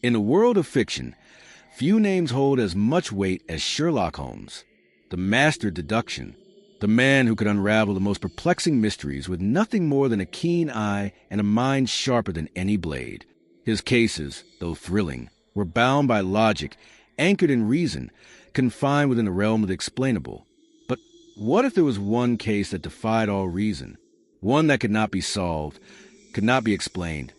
In the world of fiction, few names hold as much weight as Sherlock Holmes, the master deduction, the man who could unravel the most perplexing mysteries with nothing more than a keen eye and a mind sharper than any blade. His cases, though thrilling, were bound by logic, anchored in reason, confined within the realm of the explainable. But what if there was one case that defied all reason, one that could not be solved, could not be explained,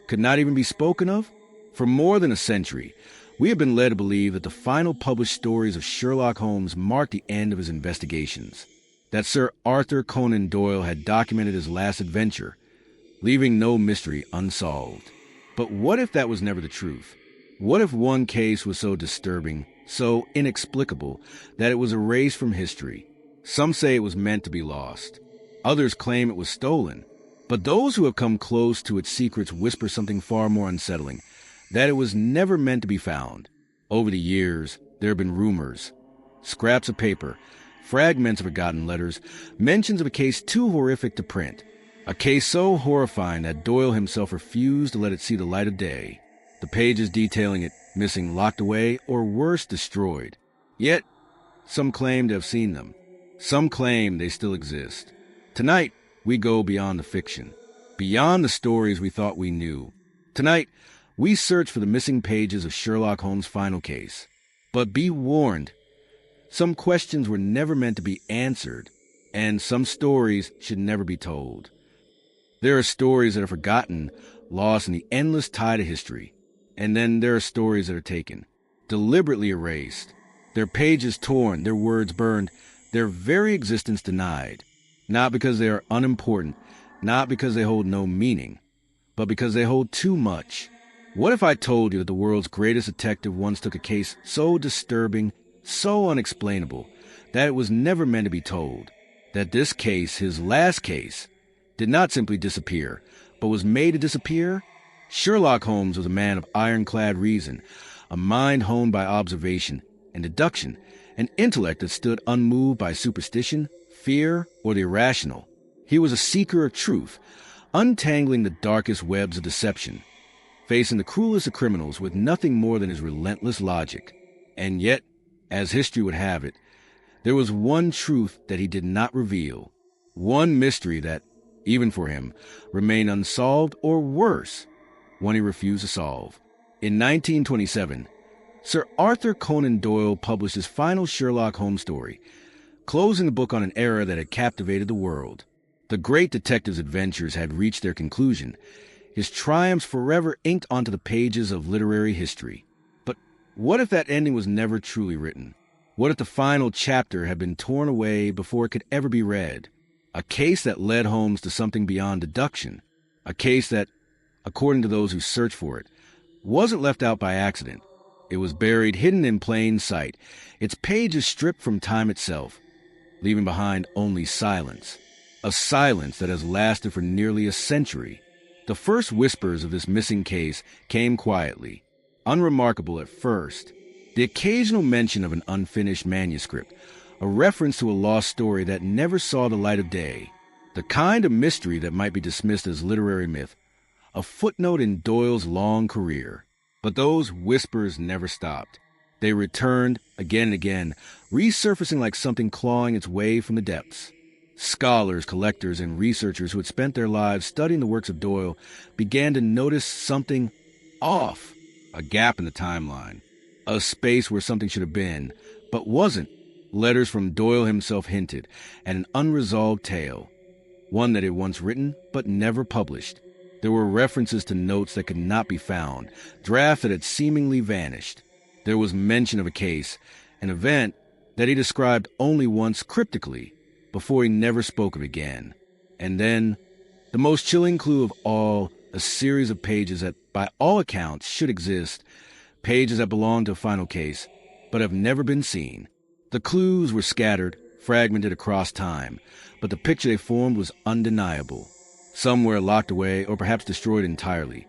could not even be spoken of? For more than a century, we have been led to believe that the final published stories of Sherlock Holmes marked the end of his investigations, that Sir Arthur Conan Doyle had documented his last adventure, leaving no mystery unsolved. But what if that was never the truth? What if one case was so disturbing, so inexplicable, that it was erased from history? Some say it was meant to be lost. Others claim it was stolen. But those who have come close to its secrets whisper something far more unsettling, that it was never meant to be found. Over the years, there have been rumors, scraps of paper, fragments of forgotten letters, mentions of a case too horrific to print, a case so horrifying that Doyle himself refused to let it see the light of day, the pages detailing it missing, locked away, or worse, destroyed. Yet, some claim to have seen them. Some claim they still exist. Tonight, we go beyond the fiction, beyond the stories we thought we knew. Tonight, we search for the missing pages of Sherlock Holmes' final case. But be warned, some questions were never meant to be answered, and some stories should never be told. There are stories that are forgotten, lost in the endless tide of history. And then there are stories that are taken, deliberately erased, their pages torn, their words burned, their very existence denied. Not because they are unimportant, not because they hold no meaning, but because they hold too much. What if I told you that the world's greatest detective once took a case so disturbing, so unexplainable, that it was never meant to be told? That this case, his last case, did not simply disappear, but was made to disappear? Sherlock Holmes was a man of ironclad reason, a mind honed by observation and deduction, an intellect that stood unmoved by superstition, fear, or the irrational. He was a seeker of truth, untangling the darkest webs of deception, facing the cruelest of criminals with nothing more than his relentless logic. And yet, as history would have it, there was one truth that he did not reveal, one mystery that, even for him, remained unsolved, or worse, one he refused to solve. In 1927, Sir Arthur Conan Doyle published his final Sherlock Holmes story, closing the book on an era that had captivated the world. The great detective's adventures had reached their conclusion, his triumphs forever inked onto the pages of literary history. But what if that ending was never truly written? What if the final chapter had been torn away before it could ever be read? A case that led Holmes to something beyond deduction, a case that, according to those who searched for it, wasn't left out by accident. It was buried, hidden in plain sight, its pages stripped from time itself, leaving behind only silence, a silence that has lasted for nearly a century. The first whispers of this missing case came quietly, unremarkable at first. The occasional mention of an unfinished manuscript, a reference to a lost story that never saw the light of day, the kind of mystery that might be dismissed as literary myth, a footnote in Doyle's long career. But those whispers never stopped. They returned again and again, resurfacing like something clawing its way from the depths. Scholars, collectors, and researchers who had spent their lives studying the works of Doyle began to notice something off, a gap in the timeline, a space where something should have been, but wasn't. Letters from Doyle himself hinted at an unresolved tale, one that he had once written but never published. There were references to notes that could not be found, drafts that had seemingly vanished. There was mention of a case, an event that he described only once cryptically, before he never spoke of again. And then, the most chilling clue of all, a series of pages that, by all accounts, should exist, pages that belong to a final case, but have never been seen. The clues were scattered, fragmented across time, but the picture they formed was undeniable. Somewhere locked away, or perhaps destroyed entirely,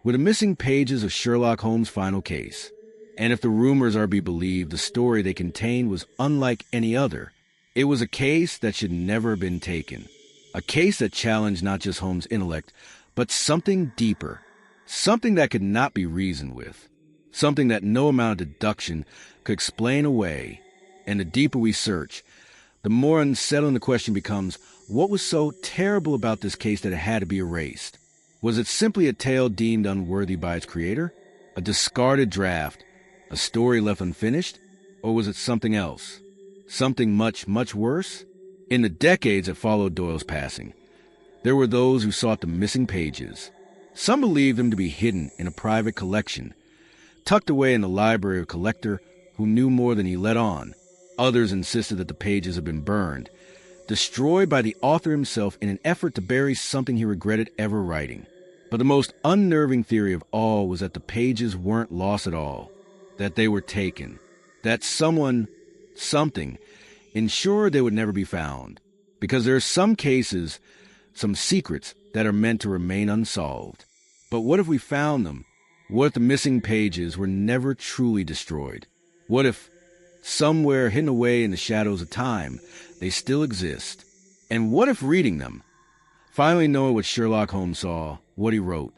were the missing pages of Sherlock Holmes' final case. And if the rumors are to be believed, the story they contained was unlike any other. It was a case that should never have been taken. A case that challenged not just Holmes' intellect, but something deeper. Something that could not be reasoned with. something that no amount of deduction could explain away. And the deeper we search, the more unsettling the question becomes, what was so terrible about this case that it had to be erased? Was it simply a tale deemed unworthy by its creator? A discarded draft? A story left unfinished? Or was it something else? Something much, much worse? In the decades that followed Doyle's passing, there were those who sought the missing pages. Some believed them to be hidden in a private collection, tucked away in the library of a collector who knew more than he let on. Others insisted that the pages had been burned, destroyed by the author himself in an effort to bury something he regretted ever writing. But the most unnerving theory of all was that the pages weren't lost at all, that they were taken, that someone, something, ensured they would never be found. Because there are some cases, some secrets that are meant to remain unsolved. But what if we found them? What if the missing pages were never truly destroyed? What if, somewhere hidden away in the shadows of time, they still exist? And what if reading them, finally knowing what Sherlock Holmes saw, what he wrote,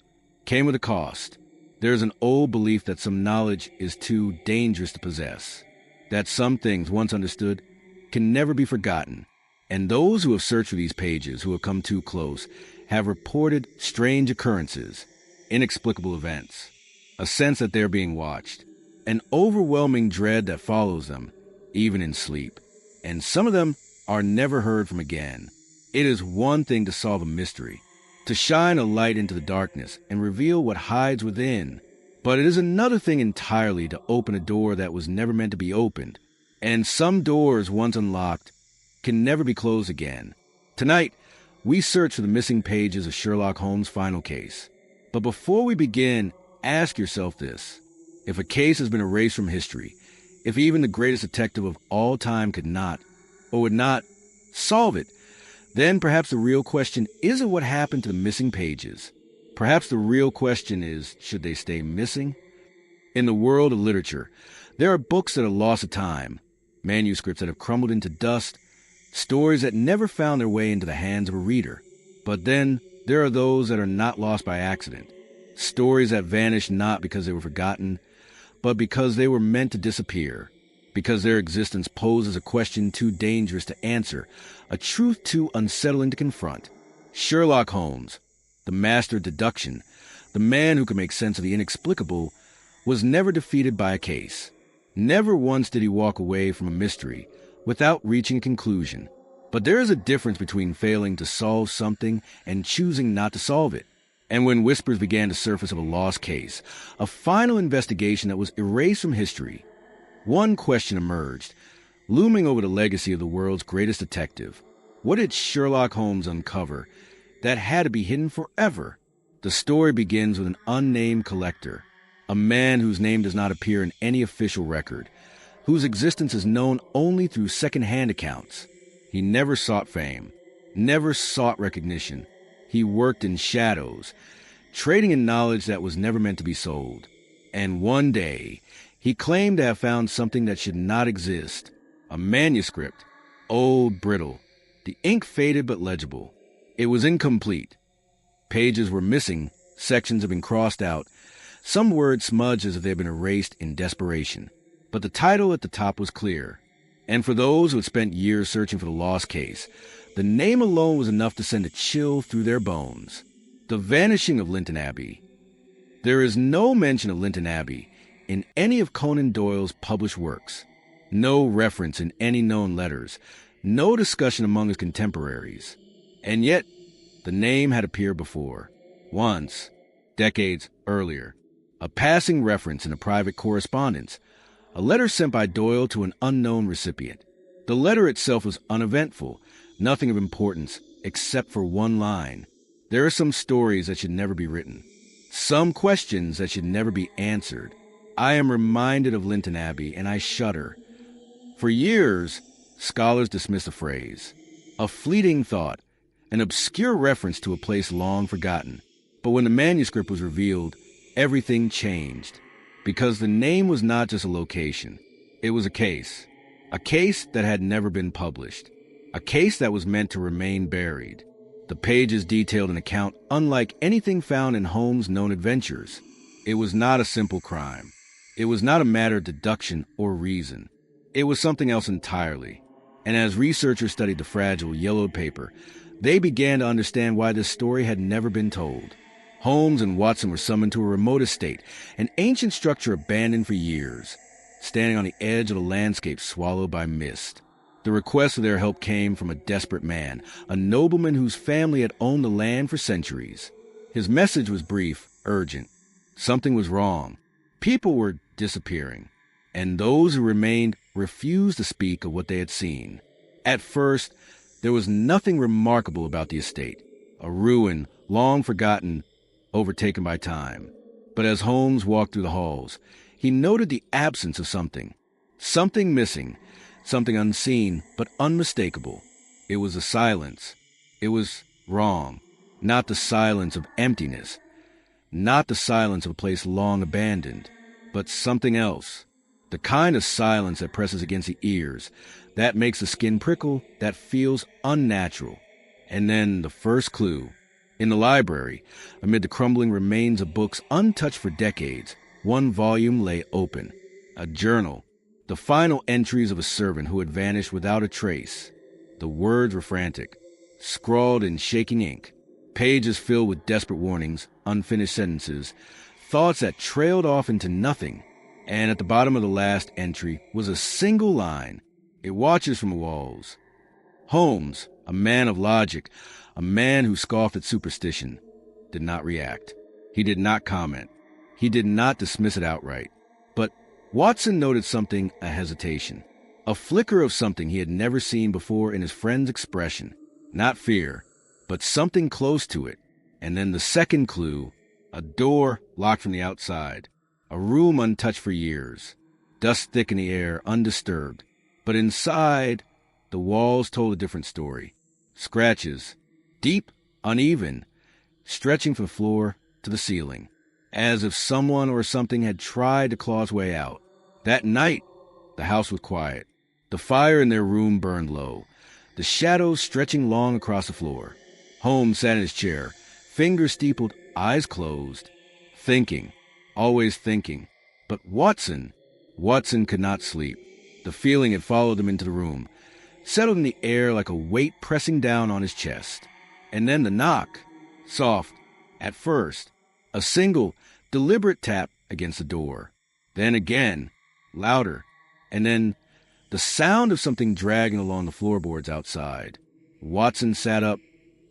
came with a cost? There's an old belief that some knowledge is too dangerous to possess, that some things, once understood, can never be forgotten. And those who have searched for these pages, who have come too close, have reported strange occurrences, inexplicable events, a sense that they're being watched, an overwhelming dread that follows them, even in sleep. And some of them are never heard from again. It is one thing to solve a mystery, to shine a light into the darkness and reveal what hides within. But it is another thing entirely to open a door that was never meant to be opened. And some doors, once unlocked, can never be closed again. Tonight, we search for the missing pages of Sherlock Holmes' final case. But before we begin, ask yourself this. If a case has been erased from history, if even the greatest detective of all time could not, or would not, solve it, then perhaps the real question isn't what happened to the missing pages. Perhaps the real question is, should they stay missing? In the world of literature, there are books that are lost to time, manuscripts that have crumbled into dust, stories that never found their way into the hands of a reader. But then there are those that are not lost by accident, stories that vanish not because they were forgotten, but because they were meant to disappear, because their existence poses a question too dangerous to answer, a truth too unsettling to confront. Sherlock Holmes, the master of deduction, the man who could make sense of the inexplicable, was never defeated by a case. Never once did he walk away from a mystery without reaching a conclusion. But there is a difference between failing to solve something and choosing not to solve it. And when whispers began to surface of a lost case, a final investigation that was erased from history, one question emerged, looming over the legacy of the world's greatest detective. What did Sherlock Holmes uncover that had to be hidden forever? The story begins with an unnamed collector, a man whose name does not appear in any official record, whose existence is known only through second-hand accounts. He never sought fame, never sought recognition. He worked in shadows, trading in knowledge that was never meant to be sold. And one day, he claimed to have found something that should not exist, a manuscript, old, brittle, the ink faded but legible. It was incomplete. Pages were missing, sections had been crossed out, some words smudged as if they had been erased in desperation. But the title at the top was clear. And for those who had spent years searching for the lost case, the name alone was enough to send a chill through their bones. The Vanishing of Lynton Abbey. There is no mention of Lynton Abbey in any of Conan Doyle's published works, no reference in any known letters, no discussion among his contemporaries. And yet, the name had appeared before, once, decades earlier, a passing reference in a private correspondence, a letter sent by Doyle to an unknown recipient. The letter itself was uneventful, nothing of importance, except for one line. There are some stories that should never be written, some questions that should never be answered. I am reminded of Lynton Abbey, and I shudder. For years, scholars dismiss the phrase, a fleeting thought, an obscure reference to a place long forgotten. But when the manuscript was revealed, everything changed. Because the name was not just a location, it was a case that had never been published, a case that was meant to remain buried. The pages detailed an account unlike anything found in Holmes' known adventures. It was not a simple crime. It was not a matter of deduction or reason. It was something else entirely. And as researchers studied the fragile, yellowed paper, they began to understand why this story had never been told. Holmes and Watson were summoned to a remote estate, an ancient structure abandoned for years, standing on the edge of a landscape swallowed by mist. The request for their help came from a desperate man, a nobleman whose family had owned the land for centuries. His message was brief, urgent. Something was wrong. People were disappearing, and those who remained refused to speak of what they had seen. At first, there was nothing remarkable about the estate, a ruin long forgotten, overtaken by time. But as Holmes walked through the halls, he noted the absence of something. Something missing, something unseen but unmistakable. It was a silence. It was wrong. Not the silence of emptiness. Not the silence of a place long abandoned, but something else. The kind of silence that presses against the ears, that makes the skin prickle, that feels unnatural. And then the first clue. In the library, amid the crumbling remains of books untouched for decades, one volume lay open. A journal. The final entries of a servant who had vanished without a trace. The words were frantic, scrawled in shaking ink. Pages filled with desperate warnings, unfinished sentences, thoughts that trailed off into nothing. And at the bottom of the last entry was a single line. It watches from the walls. Holmes, a man of logic, a man who scoffed at superstition, did not react. He did not comment. He did not dismiss it outright. But Watson noted something, a hesitation, a flicker of something he had never seen before in his friend's expression. Not fear, but something close to it. And then the second clue, a door locked from the outside, a room untouched for years, dust thick in the air, undisturbed. But inside, the walls told a different story. Scratches, deep, uneven, stretching from the floor to the ceiling, as if someone or something had tried to claw its way out. That night, the house was quiet. The fire in their room burned low, the shadows stretching long across the floor. Holmes sat in his chair, fingers steepled, eyes closed, thinking, always thinking. But Watson could not sleep. The feeling had followed him into the room, settled in the air like a weight pressing down on his chest. And then the knock, soft, at first, a single, deliberate tap against the door. Then again, louder, and then the sound of something dragging along the floorboards outside. Watson sat up,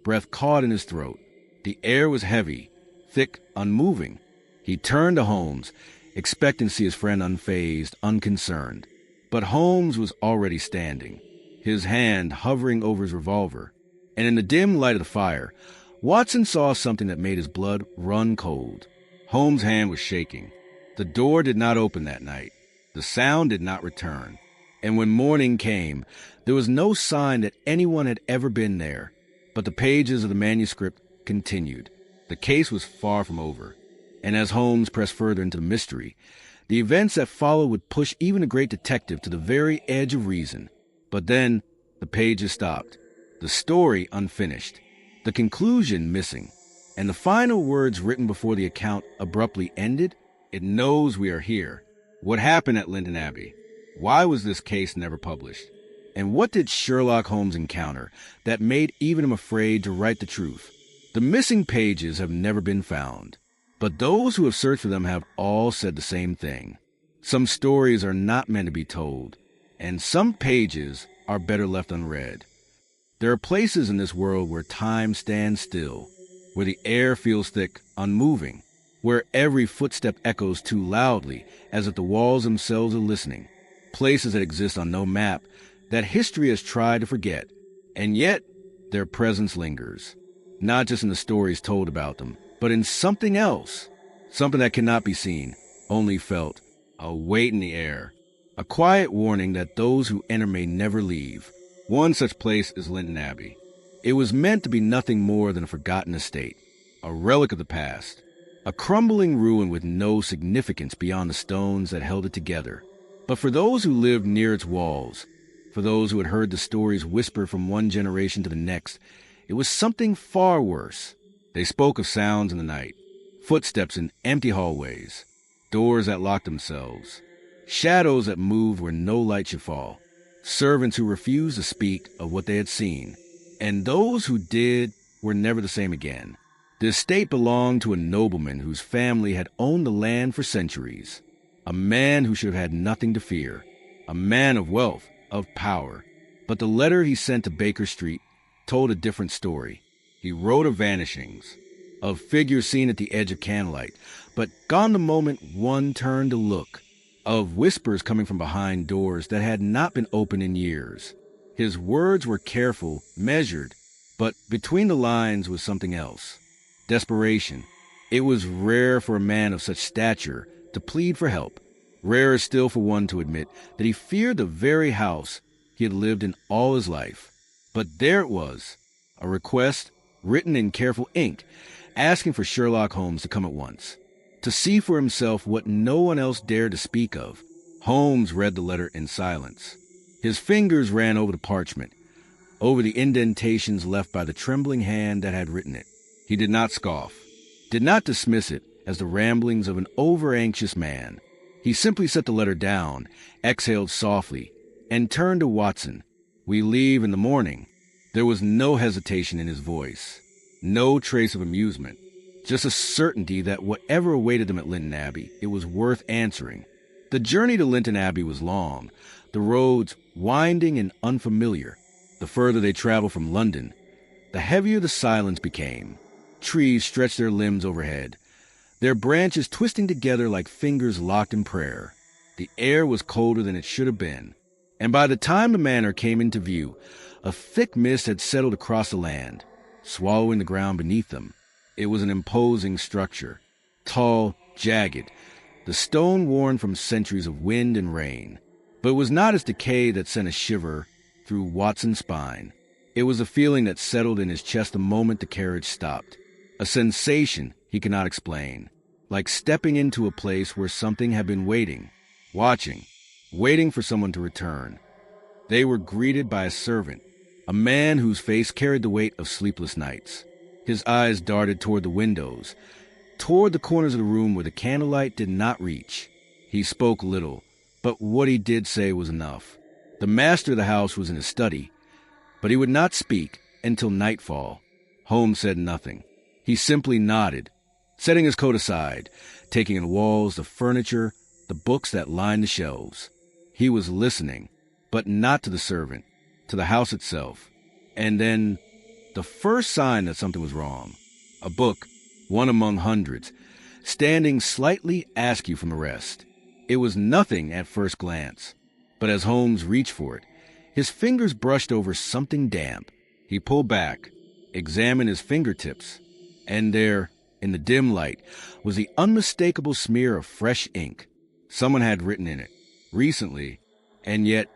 breath caught in his throat. The air was heavy, thick, unmoving. He turned to Holmes, expecting to see his friend unfazed, unconcerned. But Holmes was already standing, his hand hovering over his revolver. And in the dim light of the fire, Watson saw something that made his blood run cold. Holmes' hand was shaking. The door did not open that night. The sound did not return. And when morning came, there was no sign that anyone had ever been there. But the pages of the manuscript continued. The case was far from over. And as Holmes pressed further into the mystery, the events that followed would push even a great detective to the very edge of reason. But then the pages stopped, the story unfinished, the conclusion missing, and the final words written before the account abruptly ended. It knows we are here. What happened at Lynton Abbey? Why was this case never published? And what did Sherlock Holmes encounter that made even him afraid to write the truth? The missing pages have never been found, but those who have searched for them have all said the same thing. Some stories are not meant to be told, and some pages are better left unread. There are places in this world where time stands still, where the air feels thick, unmoving, where every footstep echoes too loudly, as if the walls themselves are listening. Places that exist on no map, that history has tried to forget, and yet their presence lingers, not just in the stories told about them, but in something else, something that cannot be seen, only felt, a weight in the air, a quiet warning that those who enter may never leave. One such place is Lynton Abbey. It was meant to be nothing more than a forgotten estate, a relic of the past, a crumbling ruin with no significance beyond the stones that held it together. But for those who lived near its walls, for those who had heard the stories whisper from one generation to the next, it was something far worse. They spoke of sounds in the night, footsteps in empty hallways, doors that locked themselves, shadows that moved where no light should fall, servants who refused to speak of what they had seen, and those who did were never the same again. The estate belonged to a nobleman whose family had owned the land for centuries, a man who should have had nothing to fear, a man of wealth, of power. But the letter he sent to Baker Street told a different story. He wrote of vanishings, of figures seen at the edge of candlelight, but gone the moment one turned to look, of whispers coming from behind doors that had not been opened in years. His words were careful, measured, but between the lines was something else. Desperation. It was rare for a man of such stature to plead for help, rarer still for one to admit that he feared the very house he had lived in all his life. But there it was, a request written in careful ink, asking for Sherlock Holmes to come at once, to see for himself what no one else dared to speak of. Holmes read the letter in silence. His fingers ran over the parchment, over the indentations left by the trembling hand that had written it. He did not scoff, did not dismiss it as the ramblings of an over-anxious man. He simply set the letter down, exhaled softly, and turned to Watson. "We leave in the morning." There was no hesitation in his voice, no trace of amusement, just a certainty that whatever awaited them at Lynton Abbey, it was worth answering. The journey to Lynton Abbey was long, the roads winding and unfamiliar. The further they traveled from London, the heavier the silence became. Trees stretched their limbs overhead, their branches twisting together like fingers locked in prayer. The air was colder than it should have been, and by the time the manor came into view, a thick mist had settled across the land, swallowing the ground beneath them. It was an imposing structure, tall, jagged, the stone worn from centuries of wind and rain. But it was not its decay that sent a shiver through Watson's spine. It was a feeling that settled in his chest the moment the carriage stopped, a sensation he could not explain, like stepping into a place where something had been waiting, watching, waiting for someone to return. They were greeted by a servant, a man whose face carried the weight of sleepless nights. His eyes darted toward the windows, toward the corners of the room where the candlelight did not reach. He spoke little, but what he did say was enough. The master of the house was in his study, but he would not speak until nightfall. Holmes said nothing. He simply nodded, setting his coat aside, taking in the walls, the furniture, the books that lined the shelves. He was listening, but not to the servant, to the house itself. And then, the first sign that something was wrong. A book, one among hundreds, standing slightly askew from the rest. It was nothing at first glance, but as Holmes reached for it, his fingers brushed over something damp. He pulled back, examined his fingertips, and there, in the dim light, was the unmistakable smear of fresh ink. Someone had written in it, recently, and yet,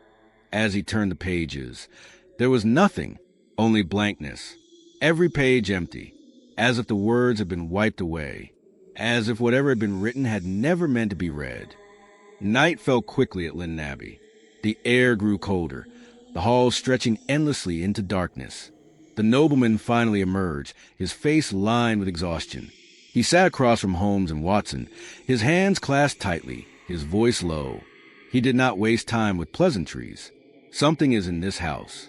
as he turned the pages, there was nothing, only blankness. Every page empty, as if the words had been wiped away, as if whatever had been written had never meant to be read. Night fell quickly at Lynton Abbey. The air grew colder, the halls stretching endlessly into darkness. The nobleman finally emerged, his face lined with exhaustion. He sat across from Holmes and Watson, his hands clasped tightly, his voice low. He did not waste time with pleasantries. "Something is in this house."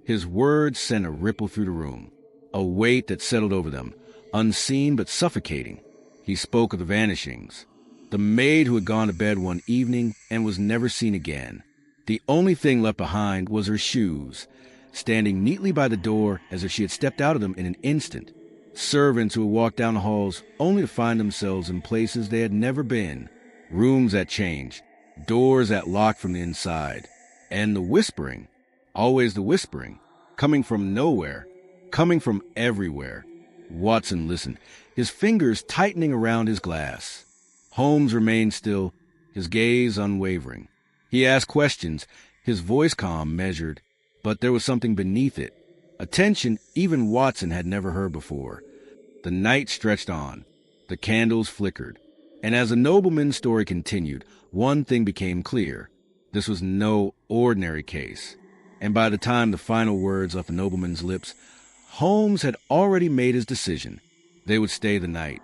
His words sent a ripple through the room, a weight that settled over them, unseen but suffocating. He spoke of the vanishings, the maid who had gone to bed one evening and was never seen again. The only thing left behind was her shoes, standing neatly by the door as if she had stepped out of them in an instant. Servants who had walked down the halls only to find themselves in places they had never been, rooms that changed, doors that locked from the inside, and the whispering, always the whispering, coming from nowhere, coming from everywhere. Watson listened, his fingers tightening around his glass. Holmes remained still, his gaze unwavering. He asked questions, his voice calm, measured, but there was something beneath it, a tension even Watson had never heard before. The night stretched on, the candles flickered, and as the nobleman's story continued, one thing became clear. This was no ordinary case, and by the time the final words left the nobleman's lips, Holmes had already made his decision. They would stay the night.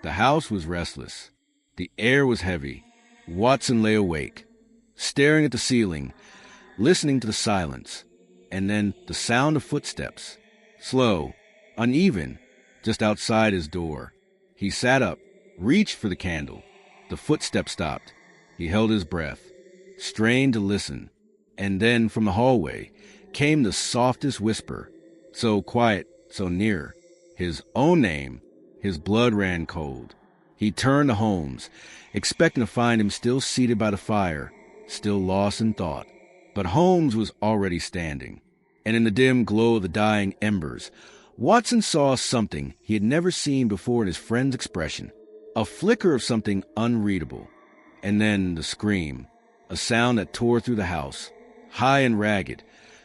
The house was restless. The air was heavy. Watson lay awake, staring at the ceiling, listening to the silence, and then the sound of footsteps. Slow, uneven, just outside his door. He sat up, reached for the candle. The footsteps stopped. He held his breath, strained to listen. And then from the hallway came the softest whisper, so quiet, so near. His own name. His blood ran cold. He turned to Holmes, expecting to find him still seated by the fire, still lost in thought. But Holmes was already standing, and in the dim glow of the dying embers, Watson saw something he had never seen before in his friend's expression, a flicker of something unreadable. And then the scream, a sound that tore through the house, high and ragged,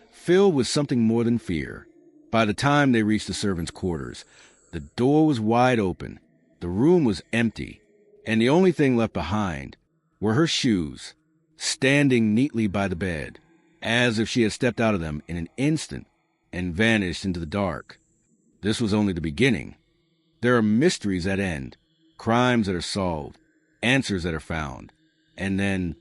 filled with something more than fear. By the time they reached the servants' quarters, the door was wide open, the room was empty, and the only thing left behind were her shoes, standing neatly by the bed, as if she had stepped out of them in an instant and vanished into the dark. This was only the beginning. There are mysteries that end, crimes that are solved, answers that are found, and then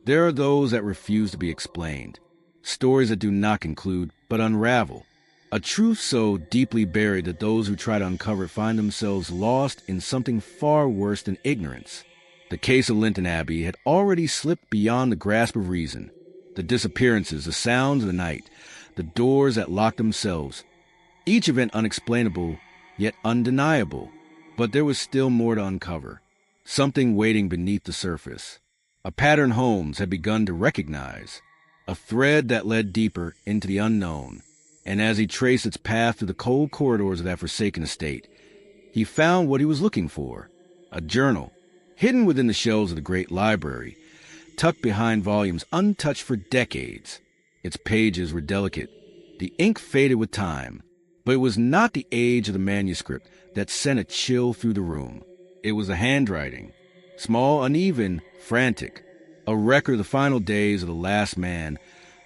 there are those that refuse to be explained, stories that do not conclude but unravel, a truth so deeply buried that those who try to uncover it find themselves lost in something far worse than ignorance. The case of Lynton Abbey had already slipped beyond the grasp of reason. The disappearances, the sounds of the night, the doors that locked themselves, each event unexplainable, yet undeniable. But there was still more to uncover, something waiting beneath the surface. A pattern Holmes had begun to recognize, a thread that led deeper into the unknown. And as he traced its path through the cold corridors of that forsaken estate, he found what he was looking for, a journal, hidden within the shelves of the great library, tucked behind volumes untouched for decades. Its pages were delicate, the ink faded with time, but it was not the age of the manuscript that sent a chill through the room. It was the handwriting, small, uneven, frantic, a record of the final days of the last man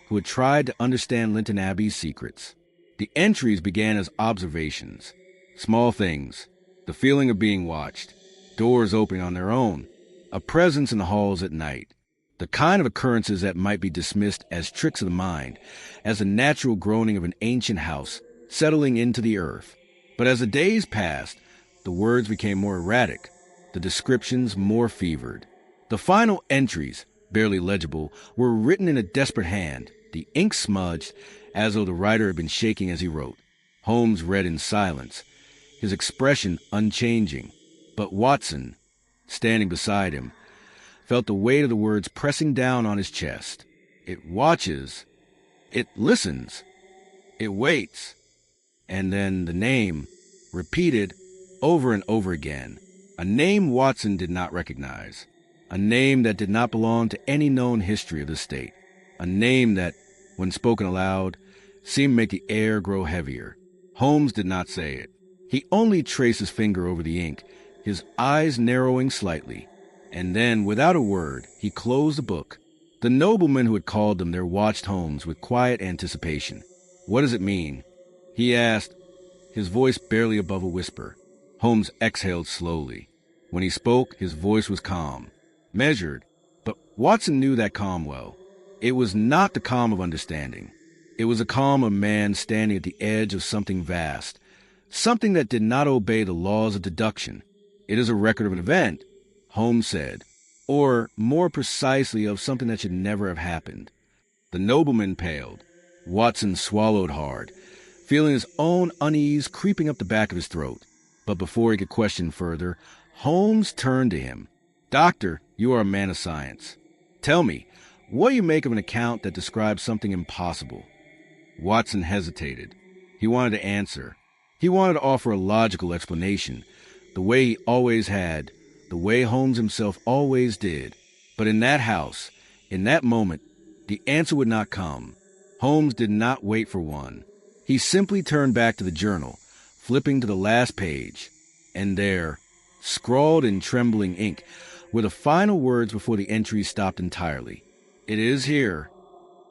who had tried to understand Lynton Abbey's secrets. The entries began as observations, small things, the feeling of being watched, doors opening on their own, a presence in the halls at night, the kind of occurrences that might be dismissed as tricks of the mind, as the natural groaning of an ancient house settling into the earth. But as the days passed, the words became more erratic, the descriptions more fevered. The final entries, barely legible, were written in a desperate hand, the ink smudged, as though the writer had been shaking as he wrote. Holmes read in silence, his expression unchanging. But Watson, standing beside him, felt the weight of the words pressing down on his chest. It watches, it listens, it waits. And then the name, repeated over and over again, a name Watson did not recognize, a name that did not belong to any known history of the state. A name that, when spoken aloud, seemed to make the air grow heavier. Holmes did not say it. He only traced his finger over the ink, his eyes narrowing slightly. And then, without a word, he closed the book. The nobleman who had called them there watched Holmes with quiet anticipation. "What does it mean?" he asked, his voice barely above a whisper. Holmes exhaled slowly. When he spoke, his voice was calm, measured, but Watson knew that calm well. It was not the calm of understanding. It was the calm of a man standing at the edge of something vast, something that did not obey the laws of deduction. "It is a record of an event," Holmes said, "or more precisely of something that should never have happened." The nobleman paled. Watson swallowed hard, feeling his own unease creeping up the back of his throat. But before he could question further, Holmes turned to him. "Doctor, you are a man of science. Tell me, what do you make of an account that describes something impossible?" Watson hesitated. He wanted to answer. He wanted to offer a logical explanation, the way he always had, the way Holmes himself always did. But in that house, in that moment, the answer would not come. Holmes did not wait for one. He simply turned back to the journal, flipping to the last page. And there, scrawled in trembling ink, were the final words before the entries stopped entirely. "It is here."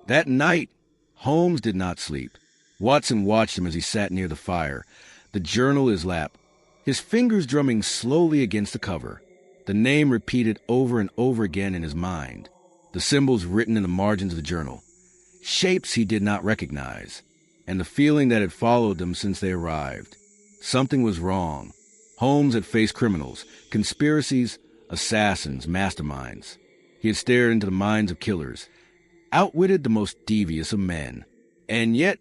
That night, Holmes did not sleep. Watson watched him as he sat near the fire, the journal in his lap, his fingers drumming slowly against the cover. the name repeated over and over again in his mind, the symbols written in the margins of the journal, shapes he did not recognize, and the feeling that had followed them since they arrived. Something was wrong. Holmes had faced criminals, conspiracies, assassins, masterminds. He had stared into the minds of killers, outwitted the most devious of men. And yet,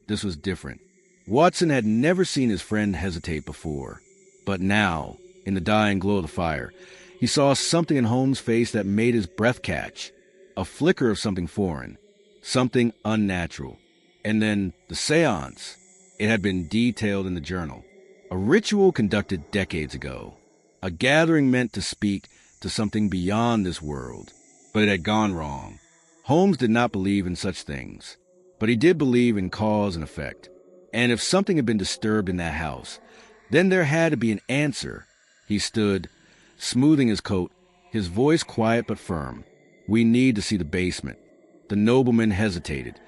this was different. Watson had never seen his friend hesitate before. But now, in the dying glow of the fire, he saw something in Holmes' face that made his breath catch. A flicker of something foreign, something unnatural. And then the seance. It had been detailed in the journal. A ritual conducted decades ago. A gathering meant to speak to something beyond this world. But it had gone wrong. Holmes did not believe in such things. But he did believe in cause and effect. And if something had been disturbed in that house, then there had to be an answer. He stood, smoothing his coat, his voice quiet but firm. "We need to see the basement." The nobleman hesitated,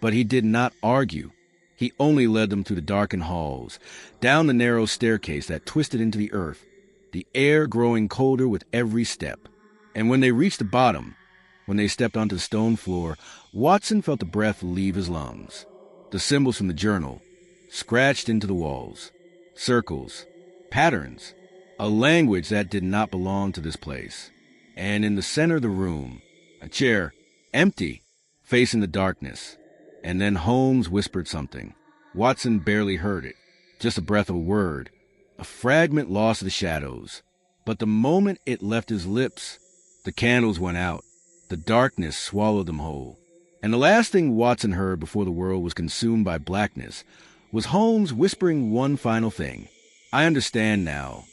but he did not argue. He only led them through the darkened halls, down the narrow staircase that twisted into the earth, the air growing colder with every step. And when they reached the bottom, when they stepped onto the stone floor, Watson felt the breath leave his lungs. The symbols from the journal, scratched into the walls. Circles, patterns, a language that did not belong to this place. And in the center of the room, a chair, empty, facing the darkness. And then Holmes whispered something. Watson barely heard it, just a breath of a word, a fragment lost in the shadows. But the moment it left his lips, the candles went out. The darkness swallowed them whole. And the last thing Watson heard before the world was consumed by blackness was Holmes whispering one final thing. "I understand now."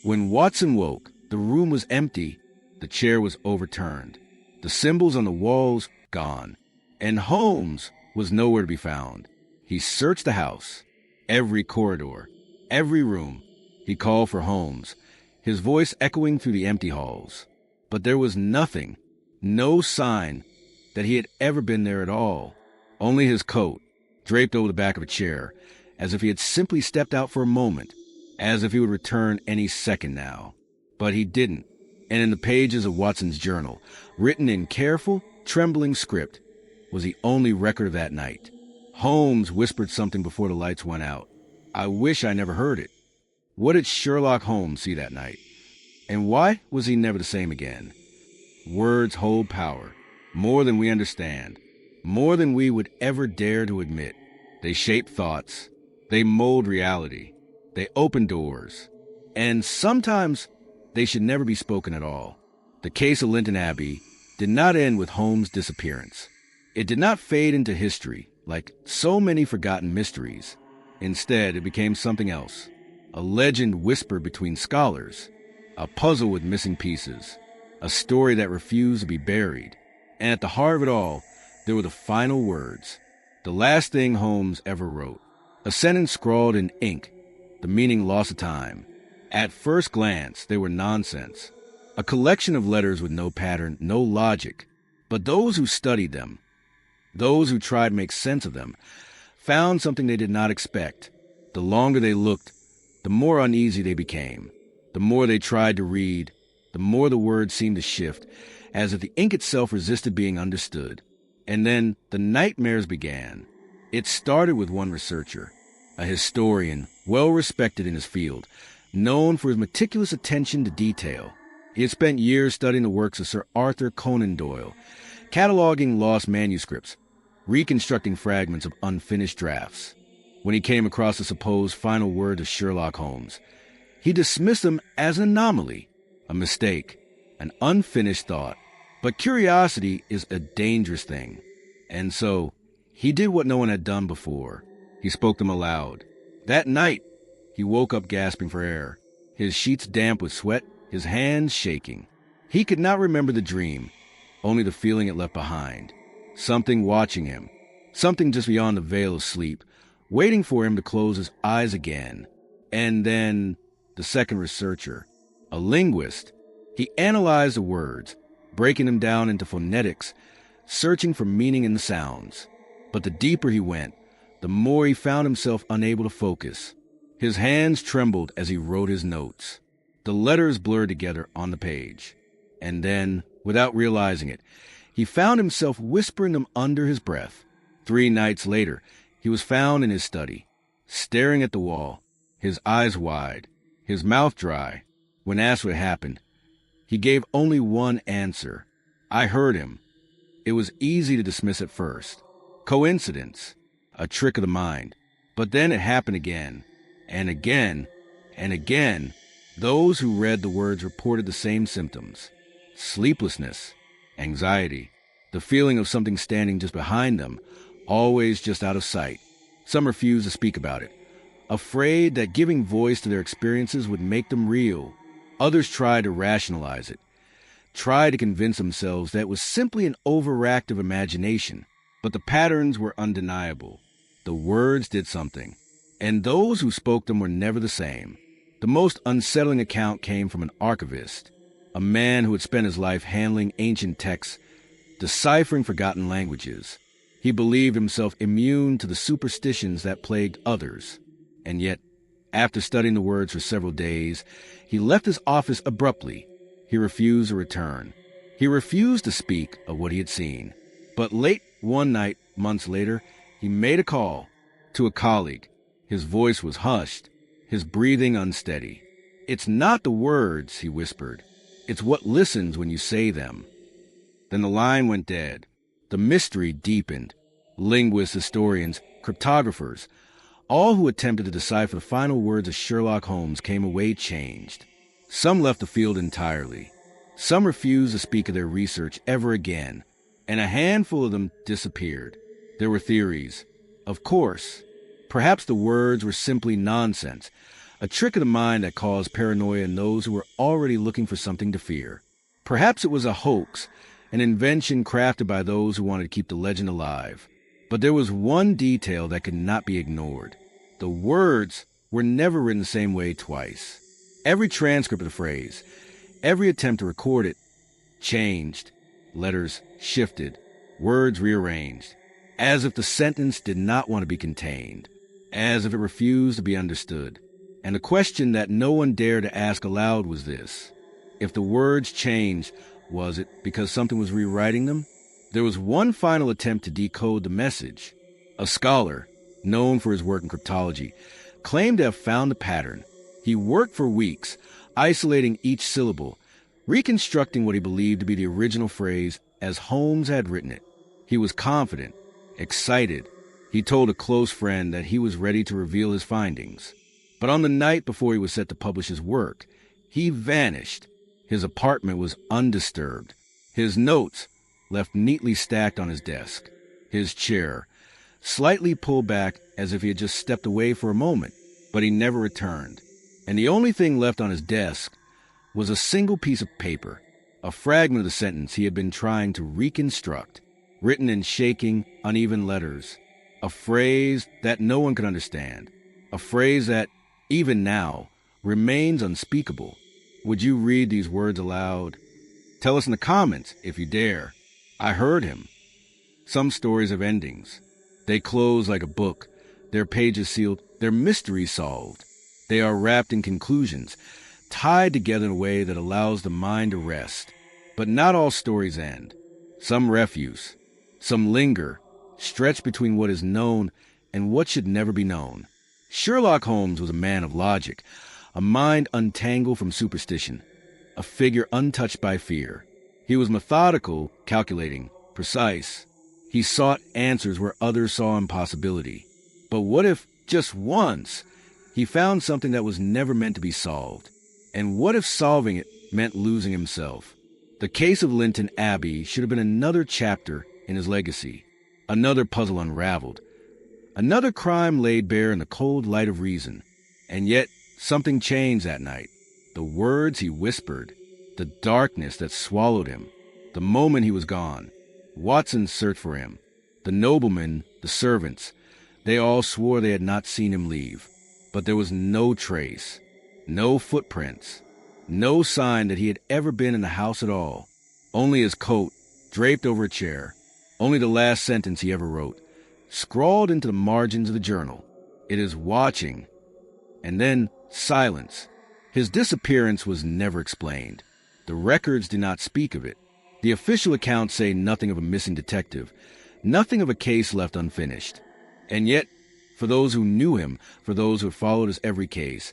When Watson woke, the room was empty. The chair was overturned. The symbols on the walls gone. And Holmes was nowhere to be found. He searched the house, every corridor, every room. He called for Holmes, his voice echoing through the empty halls. But there was nothing, no sign that he had ever been there at all. Only his coat, draped over the back of a chair, as if he had simply stepped out for a moment, as if he would return any second now. But he didn't. And in the pages of Watson's journal, written in careful, trembling script, was the only record of that night. Holmes whispered something before the lights went out. I wish I never heard it. What did Sherlock Holmes see that night? And why was he never the same again? Words hold power, more than we understand, more than we would ever dare to admit. They shape thoughts. They mold reality. They open doors. And sometimes they should never be spoken at all. The case of Lynton Abbey did not end with Holmes' disappearance. It did not fade into history like so many forgotten mysteries. Instead, it became something else. A legend whispered between scholars, a puzzle with missing pieces, a story that refused to be buried. And at the heart of it all, there were the final words, the last thing Holmes ever wrote. A sentence scrawled in ink, the meaning lost to time. At first glance, they were nonsense. A collection of letters with no pattern, no logic. But those who studied them, those who tried to make sense of them, found something they did not expect. The longer they looked, the more uneasy they became. The more they tried to read, the more the words seemed to shift, as if the ink itself resisted being understood. And then the nightmares began. It started with one researcher, a historian, well-respected in his field, known for his meticulous attention to detail. He had spent years studying the works of Sir Arthur Conan Doyle, cataloging lost manuscripts, reconstructing fragments of unfinished drafts. When he came across the supposed final word of Sherlock Holmes, he dismissed them as an anomaly, a mistake, an unfinished thought. But curiosity is a dangerous thing. And so, he did what no one had done before. He spoke them aloud. That night, he woke up gasping for air, his sheets damp with sweat, his hands shaking. He could not remember the dream, only the feeling it left behind. Something watching him, something just beyond the veil of sleep, waiting for him to close his eyes again. And then, the second researcher, a linguist, he analyzed the words, breaking them down into phonetics, searching for meaning in the sounds. But the deeper he went, the more he found himself unable to focus. His hands trembled as he wrote his notes. The letters blurred together on the page. And then, without realizing it, he found himself whispering them under his breath. 3 nights later, he was found in his study, staring at the wall, his eyes wide, his mouth dry. When asked what happened, he gave only one answer. I heard him. It was easy to dismiss at first. Coincidence, a trick of the mind. But then it happened again, and again, and again. Those who read the words reported the same symptoms: sleeplessness, anxiety, the feeling of something standing just behind them, always just out of sight. Some refused to speak about it, afraid that giving voice to their experiences would make them real. Others tried to rationalize it, tried to convince themselves that it was simply an overactive imagination. But the patterns were undeniable. The words did something, and those who spoke them were never the same. The most unsettling account came from an archivist, a man who had spent his life handling ancient texts, deciphering forgotten languages. He believed himself immune to the superstitions that plagued others. And yet, after studying the words for several days, he left his office abruptly. He refused to return. He refused to speak of what he had seen. But late one night, months later, he made a call to a colleague. His voice was hushed, his breathing unsteady. It's not the words, he whispered. It's what listens when you say them. Then the line went dead. The mystery deepened. Linguists, historians, cryptographers, all who attempted to decipher the final words of Sherlock Holmes came away changed. Some left the field entirely. Some refused to speak of their research ever again, and a handful of them disappeared. There were theories. Of course, perhaps the words were simply nonsense, a trick of the mind that caused paranoia in those who were already looking for something to fear. Perhaps it was a hoax, an invention crafted by those who wanted to keep the legend alive. But there was one detail that could not be ignored. The words were never written the same way twice. Every transcript of the phrase, every attempt to record it, changed. Letters shifted, words rearranged, as if the sentence did not want to be contained, as if it refused to be understood. And the question that no one dared to ask aloud was this: if the words changed, was it because something was rewriting them? There was one final attempt to decode the message. A scholar, known for his work in cryptology, claimed to have found the pattern. He worked for weeks, isolating each syllable, reconstructing what he believed to be the original phrase as Holmes had written it. He was confident, excited. He told a close friend that he was ready to reveal his findings. But on the night before he was set to publish his work, he vanished. His apartment was undisturbed. His notes left neatly stacked on his desk. His chair slightly pulled back as if he had just stepped away for a moment, but he never returned. And the only thing left on his desk was a single piece of paper, a fragment of the sentence he had been trying to reconstruct, written in shaking, uneven letters, a phrase that no one could understand, a phrase that, even now, remains unspeakable. Would you read these words aloud? Tell us in the comments, if you dare. I heard him. Some stories have endings. They close like a book, their pages sealed, their mysteries solved. They are wrapped in conclusions, tied together in a way that allows the mind to rest. But not all stories end. Some refuse, some linger, stretched between what is known and what should never be known. Sherlock Holmes was a man of logic, a mind untangled from superstition, a figure untouched by fear. He was methodical, calculating, precise. He sought answers where others saw impossibility. But what if, just once, he found something that was never meant to be solved? And what if solving it meant losing himself? The case of Lynton Abbey should have been another chapter in his legacy, another puzzle unraveled, another crime laid bare in the cold light of reason. And yet, something changed that night. The words he whispered, the darkness that swallowed him, the moment he was gone. Watson searched for him. The noblemen, the servants, they all swore they had not seen him leave. But there was no trace, no footprints, no sign that he had ever been in the house at all. Only his coat, draped over a chair. Only the last sentence he ever wrote, scrawled into the margins of the journal. It is watching. And then silence. His disappearance was never explained. The records do not speak of it. The official accounts say nothing of a missing detective, nothing of a case left unfinished. And yet, for those who knew him, for those who had followed his every case,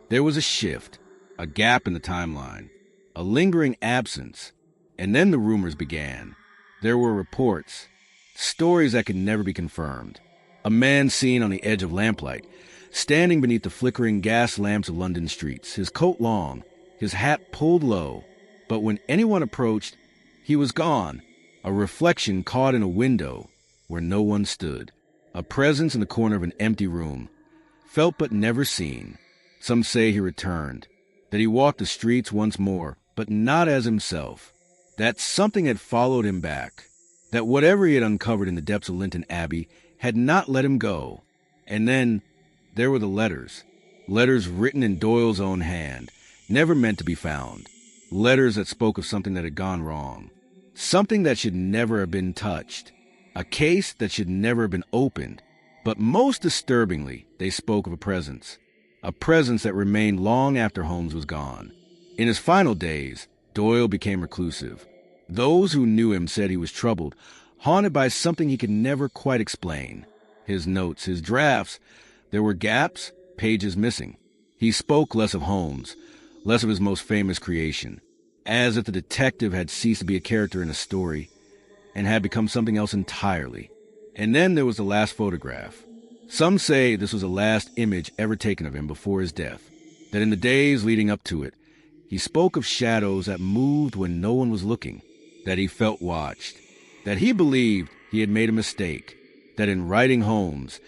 there was a shift, a gap in the timeline, a lingering absence. And then the rumors began. There were reports, stories that could never be confirmed. A man seen on the edge of lamplight, standing beneath the flickering gas lamps of London streets, his coat long, his hat pulled low. But when anyone approached, he was gone, a reflection caught in a window where no one stood, a presence in the corner of an empty room, felt but never seen. Some say he returned, that he walked the streets once more, but not as himself, that something had followed him back, that whatever he had uncovered in the depths of Lynton Abbey had not let him go. And then there were the letters written in Doyle's own hand, never meant to be found, letters that spoke of something that had gone wrong, something that should never have been touched, a case that should never have been opened. But most disturbingly, they spoke of a presence that remained long after Holmes was gone. In his final days, Doyle became reclusive. Those who knew him said he was troubled, haunted by something he could never quite explain. His notes, his drafts, there were gaps, pages missing. He spoke less of Holmes, less of his most famous creation, as if the detective had ceased to be a character in a story and had become something else entirely. And then there was the last photograph. Some say this was the last image ever taken of him before his death, that in the days leading up to it, he spoke of shadows that moved when no one was looking, that he felt watched, that he believed he had made a mistake, that in writing Holmes,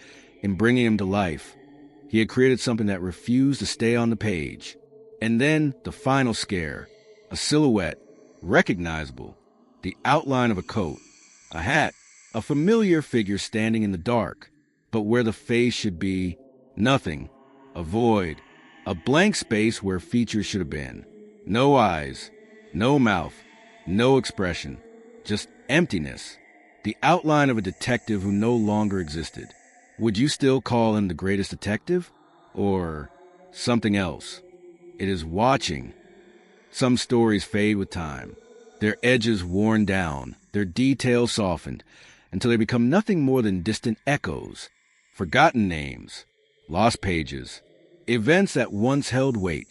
in bringing him to life, he had created something that refused to stay on the page. And then the final scare, a silhouette, recognizable, the outline of a coat, a hat, a familiar figure standing in the dark, but where the face should be, nothing, a void, a blank space where features should have been. No eyes, no mouth, no expression, just emptiness, the outline of a detective who no longer existed. Would you still call him the greatest detective? Or something else? It is watching. Some stories fade with time, their edges worn down, their details softened, until they become nothing more than distant echoes, forgotten names, lost pages, events that once held weight,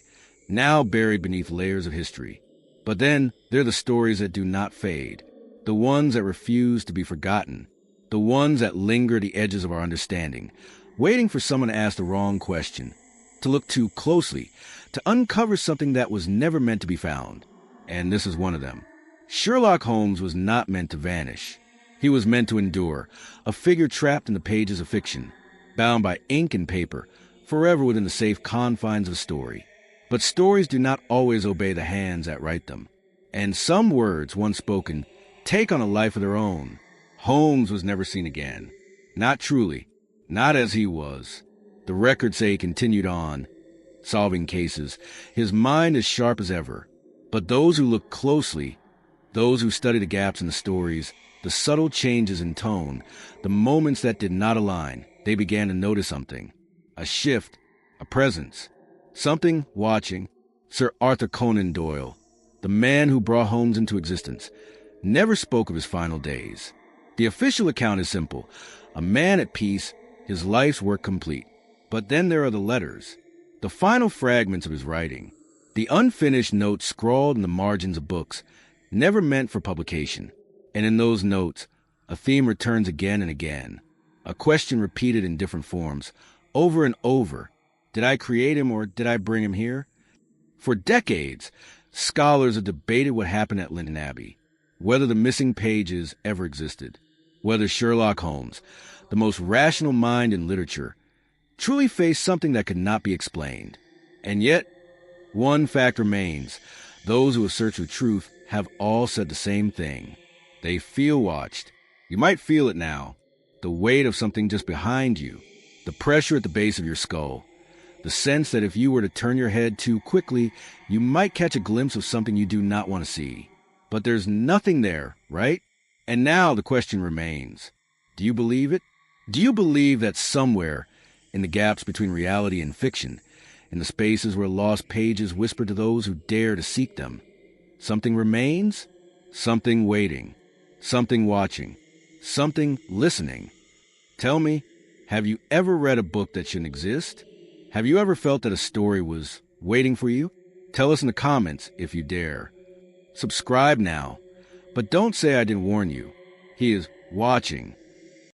now buried beneath layers of history. But then there are the stories that do not fade, the ones that refuse to be forgotten, the ones that linger at the edges of our understanding, waiting for someone to ask the wrong question, to look too closely, to uncover something that was never meant to be found. And this is one of them. Sherlock Holmes was not meant to vanish. He was meant to endure, a figure trapped in the pages of fiction, bound by ink and paper, forever within the safe confines of story. But stories do not always obey the hands that write them. And some words, once spoken, take on a life of their own. Holmes was never seen again. Not truly. Not as he was. The records say he continued on, solving cases, his mind as sharp as ever. But those who look closely, those who study the gaps in the stories, the subtle changes in tone, the moments that did not align, they began to notice something. A shift, a presence. Something watching. Sir Arthur Conan Doyle, the man who brought Holmes into existence, never spoke of his final days. The official account is simple. A man at peace, his life's work complete. But then there are the letters, the final fragments of his writing, the unfinished notes scrawled in the margins of books, never meant for publication. And in those notes, a theme returns again and again, a question repeated in different forms, over and over. Did I create him or did I bring him here? For decades, scholars have debated what happened at Lynton Abbey, whether the missing pages ever existed, whether Sherlock Holmes, the most rational mind in literature, truly faced something that could not be explained. And yet, one fact remains. Those who have searched for truth have all said the same thing. They feel watched. You might feel it now. The weight of something just behind you, the pressure at the base of your skull, the sense that if you were to turn your head too quickly, you might catch a glimpse of something you do not want to see. But there's nothing there, right? And now the question remains. Do you believe it? Do you believe that somewhere, in the gaps between reality and fiction, in the spaces where lost pages whisper to those who dare to seek them. Something remains, something waiting, something watching, something listening. Tell me, have you ever read a book that shouldn't exist? Have you ever felt that a story was waiting for you? Tell us in the comments if you dare. Subscribe now, but don't say I didn't warn you. He is watching.